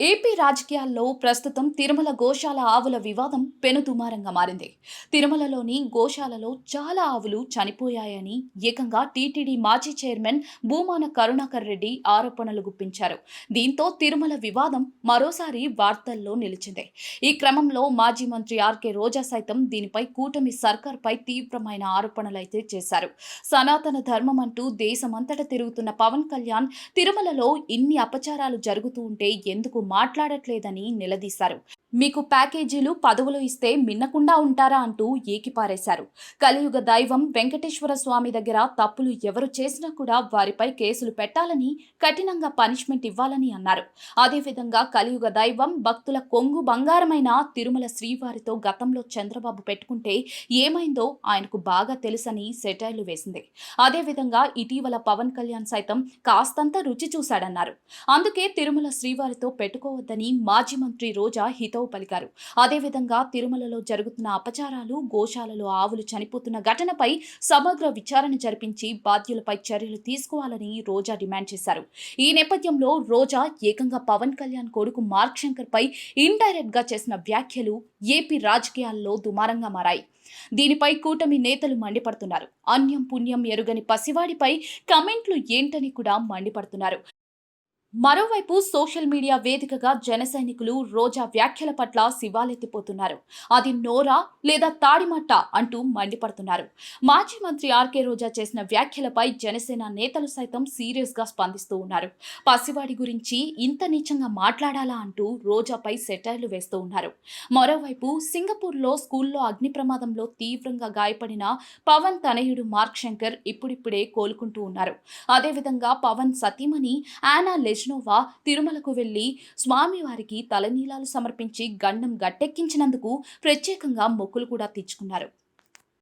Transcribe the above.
AP రాజకీయాల్లో ప్రస్తుతం తిరుమల గోశాల ఆవుల వివాదం పెనుదుమారంగా మారింది. తిరుమలలోని గోశాలలో చాలా ఆవులు చనిపోయాయని ఏకంగా టీటీడీ మాజీ చైర్మన్ భూమాన కరుణాకర్ రెడ్డి ఆరోపణలు గుప్పించారు. దీంతో తిరుమల వివాదం మరోసారి వార్తల్లో నిలిచింది. ఈ క్రమంలో మాజీ మంత్రి ఆర్కే రోజా సైతం దీనిపై కూటమి సర్కార్పై తీవ్రమైన ఆరోపణలైతే చేశారు. సనాతన ధర్మం అంటూ దేశమంతటా తిరుగుతున్న పవన్ కళ్యాణ్ తిరుమలలో ఇన్ని అపచారాలు జరుగుతూ ఉంటే ఎందుకు మాట్లాడట్లేదని నిలదీశారు. మీకు ప్యాకేజీలు పదవులు ఇస్తే మిన్నకుండా ఉంటారా అంటూ ఏకిపారేశారు. కలియుగ దైవం వెంకటేశ్వర స్వామి దగ్గర తప్పులు ఎవరు చేసినా కూడా వారిపై కేసులు పెట్టాలని, కఠినంగా పనిష్మెంట్ ఇవ్వాలని అన్నారు. అదేవిధంగా కలియుగ దైవం భక్తుల కొంగు బంగారమైన తిరుమల శ్రీవారితో గతంలో చంద్రబాబు పెట్టుకుంటే ఏమైందో ఆయనకు బాగా తెలుసని సెటైర్లు వేసింది. అదేవిధంగా ఇటీవల పవన్ కళ్యాణ్ సైతం కాస్తంత రుచి చూశాడన్నారు. అందుకే తిరుమల శ్రీవారితో పెట్టుకోవద్దని మాజీ మంత్రి రోజా హితవు పలికారు. అదేవిధంగా తిరుమలలో జరుగుతున్న అపచారాలు, గోశాలలో ఆవులు చనిపోతున్న ఘటనపై సమగ్ర విచారణ జరిపించి బాధ్యులపై చర్యలు తీసుకోవాలని రోజా డిమాండ్ చేశారు. ఈ నేపథ్యంలో రోజా ఏకంగా పవన్ కళ్యాణ్ కొడుకు మార్క్ శంకర్ పై ఇండైరెక్ట్ గా చేసిన వ్యాఖ్యలు ఏపీ రాజకీయాల్లో దుమారంగా మారాయి. దీనిపై కూటమి నేతలు మండిపడుతున్నారు. అన్యం పుణ్యం ఎరుగని పసివాడిపై కమెంట్లు ఏంటని కూడా మండిపడుతున్నారు. మరోవైపు సోషల్ మీడియా వేదికగా జన సైనికులు రోజా వ్యాఖ్యల పట్ల శివాలెత్తిపోతున్నారు. అది నోరా లేదా తాడిమట్ట అంటూ మండిపడుతున్నారు. మాజీ మంత్రి ఆర్కే రోజా చేసిన వ్యాఖ్యలపై జనసేన నేతలు సైతం సీరియస్ గా స్పందిస్తూ ఉన్నారు. పసివాడి గురించి ఇంత నీచంగా మాట్లాడాలా అంటూ రోజాపై సెటైర్లు వేస్తూ ఉన్నారు. మరోవైపు సింగపూర్లో స్కూల్లో అగ్ని ప్రమాదంలో తీవ్రంగా గాయపడిన పవన్ తనయుడు మార్క్ శంకర్ ఇప్పుడిప్పుడే కోలుకుంటూ ఉన్నారు. అదేవిధంగా పవన్ సతీమణి ఆనా లెజ్నోవా తిరుమలకు వెళ్లి స్వామివారికి తలనీలాలు సమర్పించి గండం గట్టెక్కించినందుకు ప్రత్యేకంగా మొక్కులు కూడా తీర్చుకున్నారు.